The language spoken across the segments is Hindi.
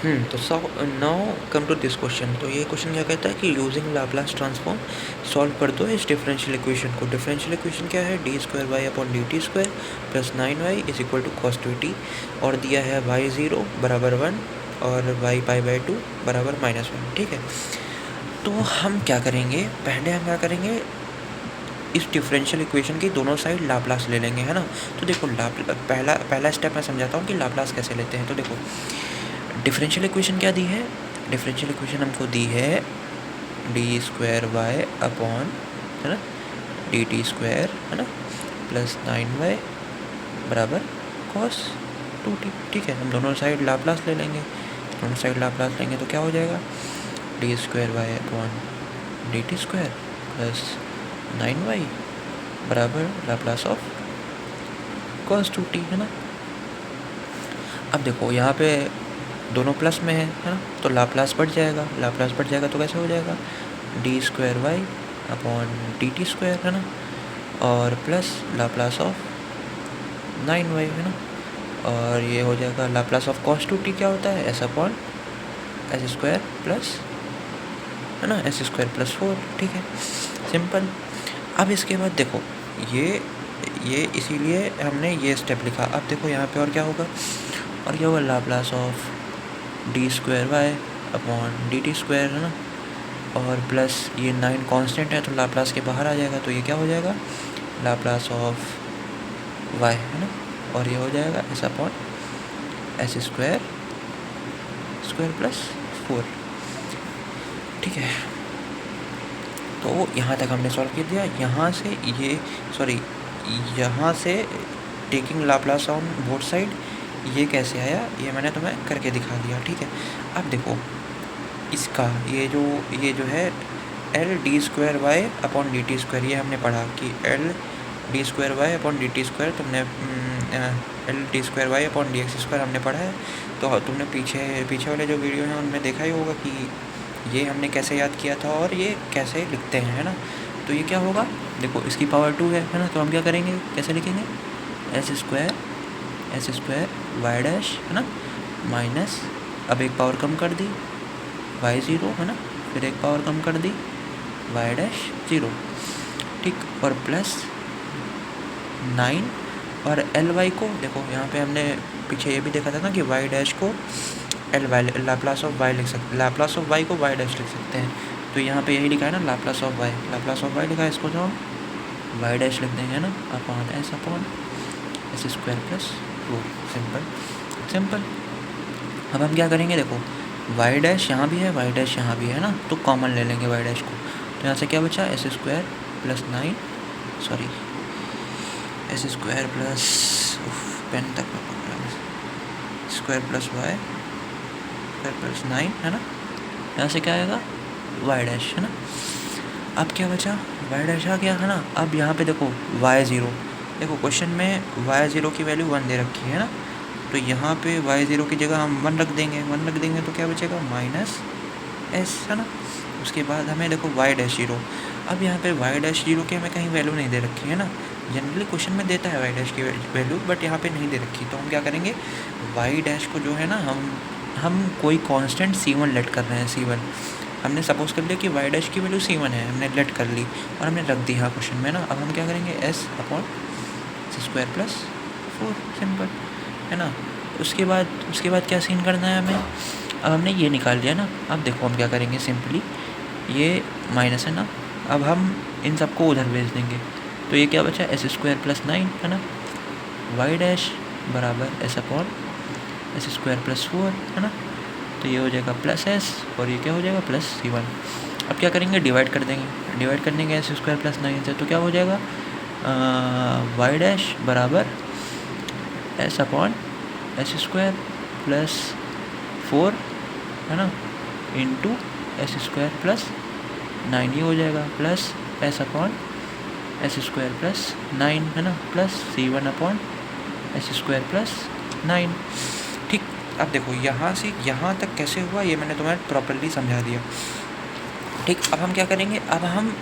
तो now come to this question. तो ये क्वेश्चन क्या कहता है कि यूजिंग लाप्लास ट्रांसफॉर्म सॉल्व कर दो इस डिफरेंशियल इक्वेशन को। डिफरेंशियल इक्वेशन क्या है? D square Y upon D T square plus 9y is equal to cos 2t, और दिया है वाई 0 बराबर 1 और वाई पाई बाई 2 बराबर -1। ठीक है, तो हम क्या करेंगे, पहले हम क्या करेंगे, इस डिफरेंशियल इक्वेशन की दोनों साइड लाप्लास ले लेंगे, है ना। तो देखो पहला स्टेप मैं समझाता हूँ कि लाप्लास कैसे लेते हैं। तो देखो डिफरेंशियल इक्वेशन क्या दी है, डिफरेंशियल इक्वेशन हमको दी है डी स्क्वायर वाई अपॉन, है ना, डी टी स्क्वायर, है ना, प्लस 9y बराबर कॉस 2t। ठीक है, हम दोनों साइड लाप्लास ले लेंगे, दोनों साइड लाप्लास लेंगे तो क्या हो जाएगा, D square Y upon D T square plus 9y बराबर लाप्लास ऑफ कॉस 2t, है ना। अब देखो यहाँ पे दोनों प्लस में है ना, तो लाप्लास बढ़ जाएगा, लाप्लास बढ़ जाएगा तो कैसे हो जाएगा, D square Y upon D T square, है ना, और प्लस लाप्लास ऑफ 9y, है ना, और ये हो जाएगा लाप्लास ऑफ कॉस 2t क्या होता है, S upon S square plus, है ना, एस स्क्वायर प्लस 4। ठीक है, सिंपल। अब इसके बाद देखो ये इसीलिए हमने ये स्टेप लिखा। अब देखो यहाँ पे और क्या होगा, और क्या होगा, Laplace of D square Y upon D T square, है ना, और प्लस ये 9 कांस्टेंट है तो लाप्लास के बाहर आ जाएगा, तो ये क्या हो जाएगा, लाप्लास ऑफ वाई, है ना, और ये हो जाएगा S upon S square plus 4। ठीक है, तो यहाँ तक हमने सॉल्व कर दिया। यहाँ से taking Laplace on both side ये कैसे आया, ये मैंने तुम्हें करके दिखा दिया। ठीक है, अब देखो इसका ये जो है L D square Y upon D T square, ये हमने पढ़ा कि L D square Y upon D T square, तुमने L D square Y upon D X square हमने पढ़ा है। तो तुमने पीछे वाले जो वीडियो हैं उनमें देखा ही होगा कि ये हमने कैसे याद किया था और ये कैसे लिखते हैं, है ना। तो ये क्या होगा, देखो इसकी पावर 2 है ना, तो हम क्या करेंगे, कैसे लिखेंगे, एस स्क्वायर वाई डैश, है ना, माइनस, अब एक पावर कम कर दी वाई 0, है ना, फिर एक पावर कम कर दी वाई डैश 0। ठीक, और प्लस 9, और एल वाई को देखो यहाँ पे हमने पीछे ये भी देखा था ना कि वाई डैश को L Y, Laplace of Y लिख सकते, लाप्लास ऑफ वाई को वाई डैश लिख सकते हैं। तो यहाँ पे यही लिखा है ना, लाप्लास ऑफ वाई लिखा है, इसको जो हम वाई डैश लिख देंगे ना, upon S square plus 2। Simple. अब हम क्या करेंगे, देखो वाई डैश यहाँ भी है, वाई डैश यहाँ भी है ना, तो कॉमन ले लेंगे वाई डैश को। तो यहाँ से क्या बचा, S square plus 9, sorry S square plus, pen तक में पकड़ा, square plus Y square plus 9, है ना, यहाँ से क्या आएगा, वाई डैश, है ना। अब क्या बचा, वाई डैश आ गया, है ना। अब यहाँ पे देखो वाई 0, देखो क्वेश्चन में वाई 0 की वैल्यू 1 दे रखी है ना, तो यहाँ पे वाई 0 की जगह हम 1 रख देंगे तो क्या बचेगा, माइनस एस, है ना। उसके बाद हमें देखो वाई डैश 0, अब यहाँ पे वाई डैश 0 की हमें कहीं वैल्यू नहीं दे रखी है ना, जनरली क्वेश्चन में देता है वाई डैश की वैल्यू, बट यहाँ पे नहीं दे रखी। तो हम क्या करेंगे, वाई डैश को जो है ना, हम कोई कांस्टेंट C1 लेट कर रहे हैं, C1 हमने सपोज कर लिया कि वाई डैश की वैल्यू C1 है, हमने लेट कर ली और हमने रख दी यहाँ क्वेश्चन में ना। अब हम क्या करेंगे, S upon square plus 4, simple, है ना। उसके बाद क्या सीन करना है हमें, अब हमने ये निकाल लिया ना। अब देखो हम क्या करेंगे, सिंपली ये माइनस है ना, अब हम इन सबको उधर भेज देंगे, तो ये क्या बचा, एस स्क्वायर प्लस 9, है ना, वाई डैश बराबर S upon S square plus 4, है ना। तो ये हो जाएगा प्लस एस, और ये क्या हो जाएगा, प्लस C1। अब क्या करेंगे, डिवाइड कर देंगे, डिवाइड करने के एस स्क्वायर प्लस 9 से, तो क्या हो जाएगा, वाई डैश बराबर S upon S square plus 4, है ना, इंटू एस स्क्वायर प्लस 9, ये हो जाएगा plus S upon S square plus 9, है ना, plus C1 upon S square plus 9। ठीक, अब देखो यहाँ से यहाँ तक कैसे हुआ ये मैंने तुम्हें प्रॉपर्ली समझा दिया। ठीक, अब हम क्या करेंगे, अब हम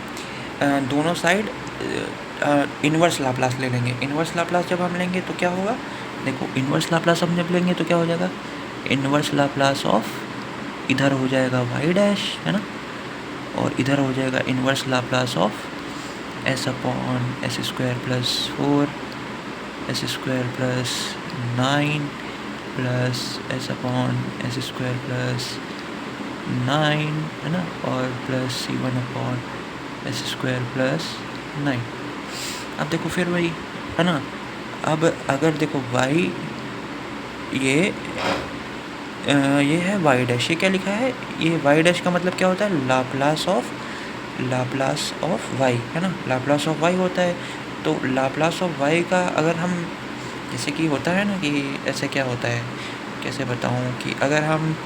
दोनों साइड इन्वर्स लाप्लास ले लेंगे। इन्वर्स लाप्लास जब हम लेंगे तो क्या होगा, देखो इन्वर्स लाप्लास हम जब लेंगे तो क्या हो जाएगा, इन्वर्स लाप्लास ऑफ, इधर हो जाएगा वाई डैश, है ना, और इधर हो जाएगा inverse Laplace of S upon S square plus 4 S square plus 9 plus S upon S square plus 9, है ना, और plus C1 upon S square plus 9। अब देखो फिर वही, है ना, अब अगर देखो y ये है y डैश, ये क्या लिखा है, ये y डैश का मतलब क्या होता है, लाप्लास ऑफ y, है ना, लाप्लास ऑफ y होता है। तो लाप्लास ऑफ y का अगर हम, जैसे कि होता है ना कि ऐसे क्या होता है, कैसे बताऊं, कि अगर हम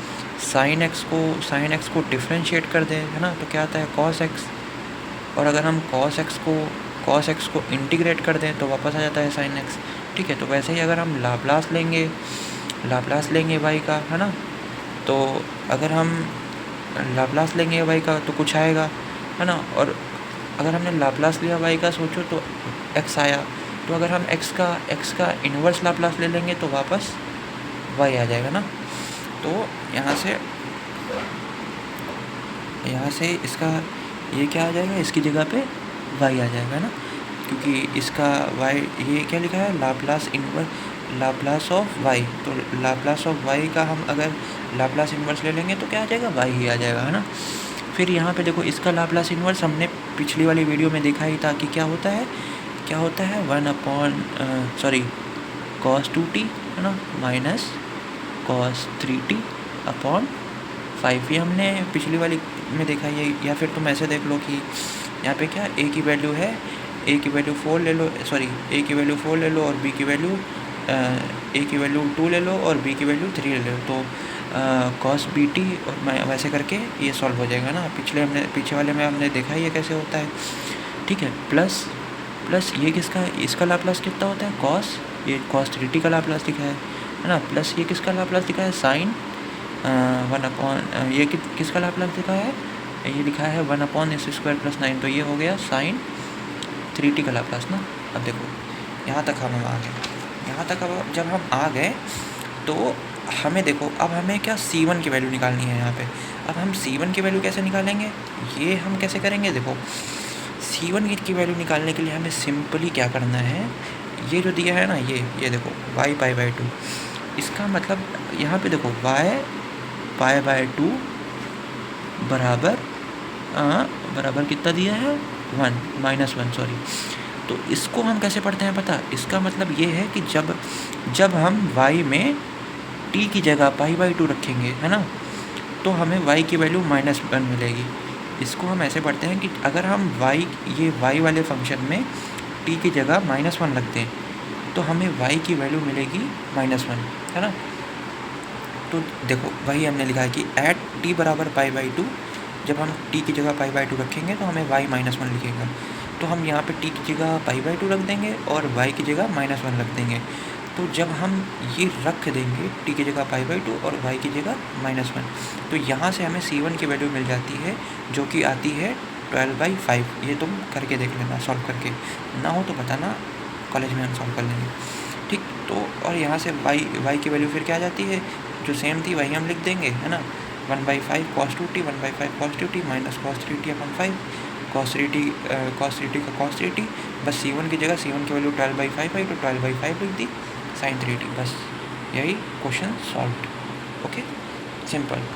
साइन एक्स को डिफ्रेंशिएट कर दें, है ना, तो क्या आता है कॉस एक्स, और अगर हम कॉस एक्स को इंटीग्रेट कर दें तो वापस आ जाता है साइन एक्स। ठीक है, तो वैसे ही अगर हम लाप्लास लेंगे y का, है ना, तो अगर हम लाप्लास लेंगे y का तो कुछ आएगा, है ना, और अगर हमने लाप्लास लिया y का, सोचो तो x आया, तो अगर हम x का इन्वर्स लाप्लास ले लेंगे तो वापस y आ जाएगा ना। तो यहाँ से इसका ये क्या आ जाएगा, इसकी जगह पे y आ जाएगा ना, क्योंकि इसका y ये क्या लिखा है, लाप्लास ऑफ y, तो लाप्लास ऑफ y का हम अगर लाप्लास इन्वर्स ले लेंगे तो क्या आ जाएगा, y ही आ जाएगा, है ना। फिर यहाँ पे देखो इसका लाप्लास इन्वर्स हमने पिछली वाली वीडियो में देखा ही था कि क्या होता है 1 अपॉन cos 2t, है ना, माइनस cos 3t अपॉन 5, ये हमने पिछली वाली में देखा है। या फिर तुम ऐसे देख लो कि यहाँ पे क्या a की वैल्यू है, a की वैल्यू 4 ले लो, a की वैल्यू 4 ले लो, और b की वैल्यू a की वैल्यू 2 ले लो, और b की वैल्यू 3 ले लो, तो cos bt, और वैसे करके ये सॉल्व हो जाएगा ना। पीछे वाले में हमने देखा ही है कैसे होता है। ठीक है, प्लस ये इसका लाप्लास कितना होता है, cos 3t का लाप्लास लिखा है ना, प्लस ये किसका लाप्लास लिखा है, साइन 1 अपॉन ये किसका लाप्लास लिखा है, ये लिखा है 1 अपॉन एस स्क्वायर प्लस 9, तो ये हो गया साइन 3t का लाप्लास ना। अब देखो यहाँ तक हम आ गए, अब जब हम आ गए तो हमें देखो, अब हमें क्या C1 की वैल्यू निकालनी है यहाँ पे। अब हम C1 की वैल्यू कैसे निकालेंगे, ये हम कैसे करेंगे, देखो C1 की वैल्यू निकालने के लिए हमें सिंपली क्या करना है, ये जो दिया है ना, ये देखो y π/2, इसका मतलब यहाँ पे देखो y π/2 बराबर कितना दिया है, 1 तो इसको हम कैसे पढ़ते हैं पता, इसका मतलब ये है कि जब हम y में t की जगह π/2 रखेंगे, है ना, तो हमें y की वैल्यू -1 मिलेगी। इसको हम ऐसे पढ़ते हैं कि अगर हम ये y वाले फंक्शन में t की जगह -1 रख दें तो हमें y की वैल्यू मिलेगी -1, है ना। तो देखो वही हमने लिखा है कि एट t बराबर π/2, जब हम t की जगह π/2 रखेंगे तो हमें y -1 लिखेगा। तो हम यहाँ पे t की जगह π/2 रख देंगे और y की जगह -1 रख देंगे। तो जब हम ये रख देंगे t की जगह π/2 और y की जगह -1, तो यहाँ से हमें C1 की वैल्यू मिल जाती है, जो कि आती है 12/5। ये तुम करके देख लेना, सॉल्व करके, ना हो तो बताना, कॉलेज में हम सॉल्व कर लेंगे। ठीक, तो और यहाँ से y की वैल्यू फिर क्या आ जाती है, जो सेम थी वही हम लिख देंगे, है ना, 1/5 cos 2t, 1/5 cos 2t minus cos 3t upon 5, cos 3t का cos 3t, बस C1 की जगह C1 की वैल्यू 12/5 आई तो 12/5 लिख दी sin 3t, बस यही क्वेश्चन सॉल्व। Okay, simple.